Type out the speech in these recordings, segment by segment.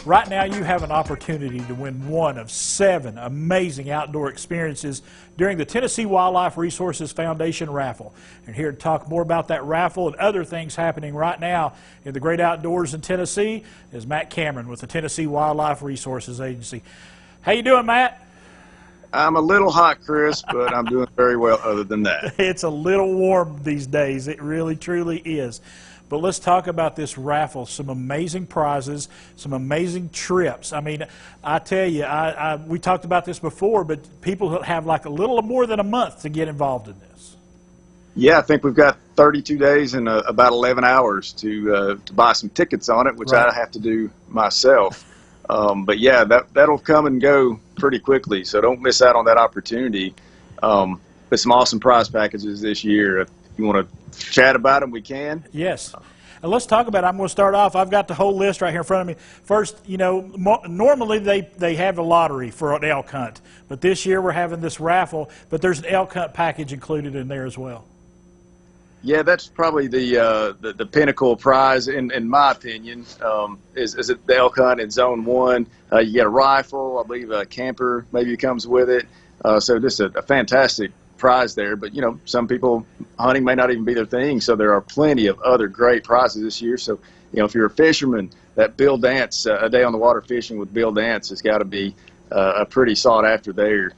Right now you have an opportunity to win one of 7 amazing outdoor experiences during the Tennessee Wildlife Resources Foundation Raffle. And here to talk more about that raffle and other things happening right now in the great outdoors in Tennessee is Matt Cameron with the Tennessee Wildlife Resources Agency. How you doing, Matt? I'm a little hot, Chris, but I'm doing very well other than that. It's a little warm these days. It really, truly is. But let's talk about this raffle. Some amazing prizes, some amazing trips. I mean, I tell you, we talked about this before, but people have like a little more than a month to get involved in this. Yeah, I think we've got 32 days and about 11 hours to buy some tickets on it, which Right. I have to do myself. But yeah, that'll come and go pretty quickly, so don't miss out on that opportunity. There's some awesome prize packages this year. If you want to chat about them, we can. Yes. And let's talk about it. I'm going to start off. I've got the whole list right here in front of me. First, you know, normally they have a lottery for an elk hunt, but this year we're having this raffle, but there's an elk hunt package included in there as well. Yeah, that's probably the pinnacle prize, in my opinion, is it the elk hunt in Zone 1. You get a rifle, I believe a camper maybe comes with it. So just a fantastic prize there. But, you know, some people, hunting may not even be their thing, so there are plenty of other great prizes this year. So, you know, if you're a fisherman, that Bill Dance, a day on the water fishing with Bill Dance has got to be a pretty sought after there.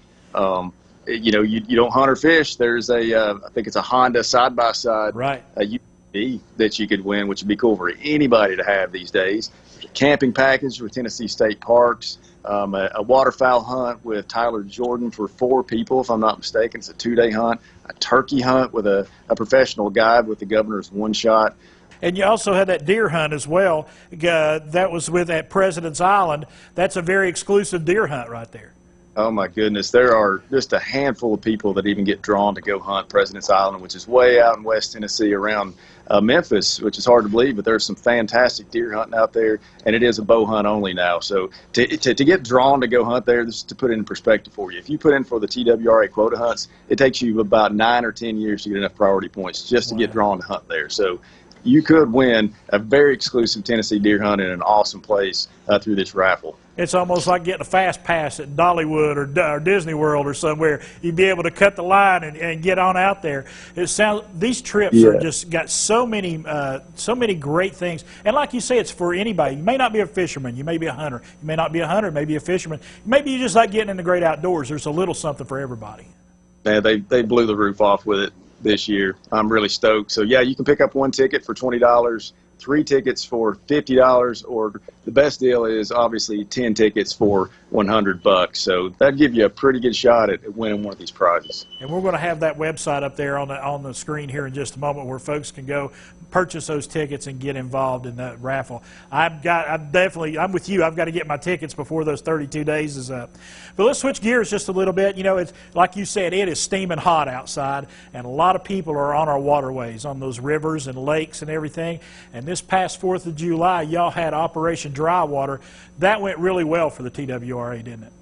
You know, you don't hunt or fish. There's I think it's a Honda side-by-side Right. UTV that you could win, which would be cool for anybody to have these days. There's a camping package with Tennessee State Parks, a waterfowl hunt with Tyler Jordan for 4 people, if I'm not mistaken. It's a 2-day hunt. A turkey hunt with a professional guide with the governor's one shot. And you also had that deer hunt as well. That was at President's Island. That's a very exclusive deer hunt right there. Oh my goodness, there are just a handful of people that even get drawn to go hunt President's Island, which is way out in West Tennessee around Memphis, which is hard to believe, but there's some fantastic deer hunting out there, and it is a bow hunt only now. So to get drawn to go hunt there, just to put it in perspective for you, if you put in for the TWRA quota hunts, it takes you about 9 or 10 years to get enough priority points just to get drawn to hunt there. So you could win a very exclusive Tennessee deer hunt in an awesome place through this raffle. It's almost like getting a fast pass at Dollywood or Disney World or somewhere. You'd be able to cut the line and get on out there. These trips are just got so many great things. And like you say, it's for anybody. You may not be a fisherman. You may be a hunter. You may not be a hunter. Maybe a fisherman. Maybe you just like getting in the great outdoors. There's a little something for everybody. Man, they blew the roof off with it this year. I'm really stoked. So yeah, you can pick up 1 ticket for $20. 3 tickets for $50, or the best deal is obviously 10 tickets for $100. So that'd give you a pretty good shot at winning one of these prizes. And we're going to have that website up there on the screen here in just a moment, where folks can go purchase those tickets and get involved in that raffle. I'm with you. I've got to get my tickets before those 32 days is up. But let's switch gears just a little bit. You know, it's like you said, it is steaming hot outside, and a lot of people are on our waterways, on those rivers and lakes and everything. And this past 4th of July, y'all had Operation Dry Water. That went really well for the TWRA, didn't it?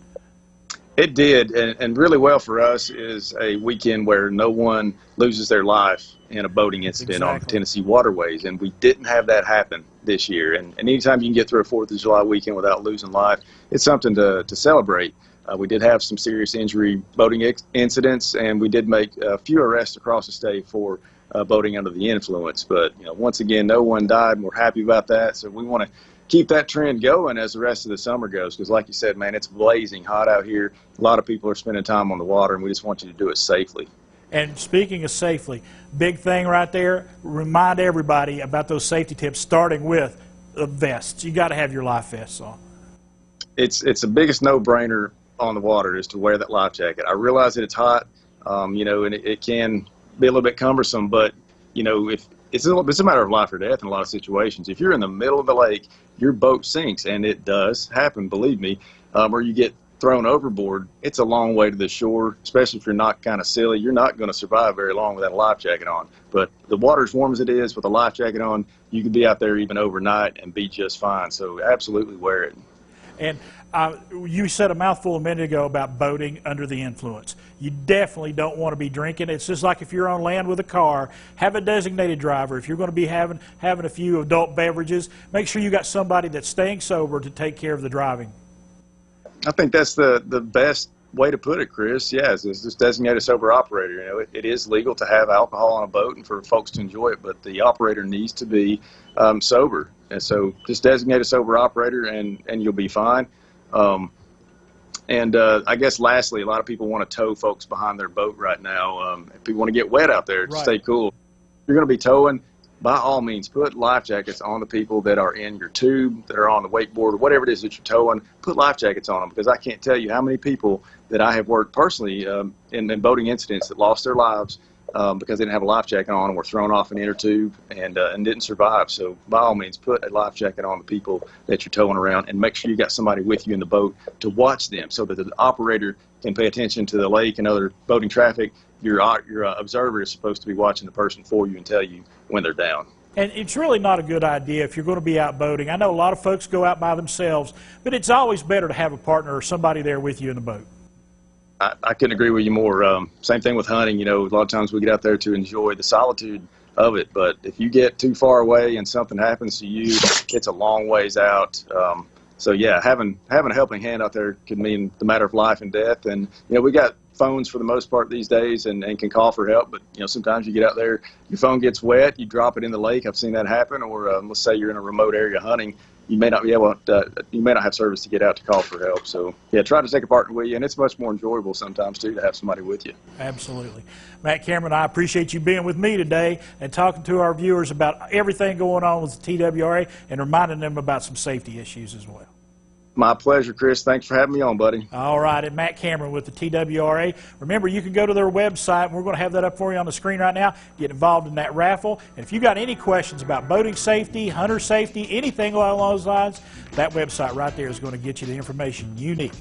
It did, and really well for us is a weekend where no one loses their life in a boating incident on Tennessee waterways, and we didn't have that happen this year. And anytime you can get through a 4th of July weekend without losing life, it's something to celebrate. We did have some serious injury boating incidents, and we did make a few arrests across the state for boating under the influence. But you know, once again, no one died, and we're happy about that. So we want to keep that trend going as the rest of the summer goes, because like you said, man, it's blazing hot out here. A lot of people are spending time on the water, and we just want you to do it safely. And speaking of safely, big thing right there, remind everybody about those safety tips, starting with vests. You got to have your life vests on. It's the biggest no-brainer on the water is to wear that life jacket. I realize that it's hot, you know, and it can be a little bit cumbersome, but you know, if it's a matter of life or death in a lot of situations. If you're in the middle of the lake, your boat sinks, and it does happen, believe me, or you get thrown overboard, it's a long way to the shore, especially if you're not kind of silly. You're not going to survive very long without a life jacket on. But the water's warm as it is, with a life jacket on, you can be out there even overnight and be just fine. So absolutely wear it. And you said a mouthful a minute ago about boating under the influence. You definitely don't want to be drinking. It's just like if you're on land with a car, have a designated driver. If you're going to be having a few adult beverages, make sure you got somebody that's staying sober to take care of the driving. I think that's the best way to put it, Chris. Yes, it's just designate a sober operator. You know, it is legal to have alcohol on a boat and for folks to enjoy it, but the operator needs to be sober. And so just designate a sober operator and you'll be fine. I guess lastly, a lot of people want to tow folks behind their boat right now. If people want to get wet out there to stay cool, if you're going to be towing, by all means, put life jackets on the people that are in your tube, that are on the wakeboard, or whatever it is that you're towing. Put life jackets on them, because I can't tell you how many people that I have worked personally in boating incidents that lost their lives because they didn't have a life jacket on and were thrown off an inner tube and didn't survive. So by all means, put a life jacket on the people that you're towing around, and make sure you got somebody with you in the boat to watch them, so that the operator can pay attention to the lake and other boating traffic. Your observer is supposed to be watching the person for you and tell you when they're down. And it's really not a good idea if you're going to be out boating. I know a lot of folks go out by themselves, but it's always better to have a partner or somebody there with you in the boat. I couldn't agree with you more. Same thing with hunting. You know, a lot of times we get out there to enjoy the solitude of it, but if you get too far away and something happens to you, it's a long ways out. So yeah, having a helping hand out there could mean the matter of life and death. And you know, we got phones for the most part these days and can call for help, but you know, sometimes you get out there, your phone gets wet, you drop it in the lake. I've seen that happen. Or let's say you're in a remote area hunting, you may not be able to, you may not have service to get out to call for help. So yeah, try to take a partner with you, and it's much more enjoyable sometimes too to have somebody with you. Absolutely. Matt Cameron, I appreciate you being with me today and talking to our viewers about everything going on with the TWRA and reminding them about some safety issues as well. My pleasure, Chris. Thanks for having me on, buddy. All right, and Matt Cameron with the TWRA. Remember, you can go to their website, and we're going to have that up for you on the screen right now. Get involved in that raffle. And if you got any questions about boating safety, hunter safety, anything along those lines, that website right there is going to get you the information you need.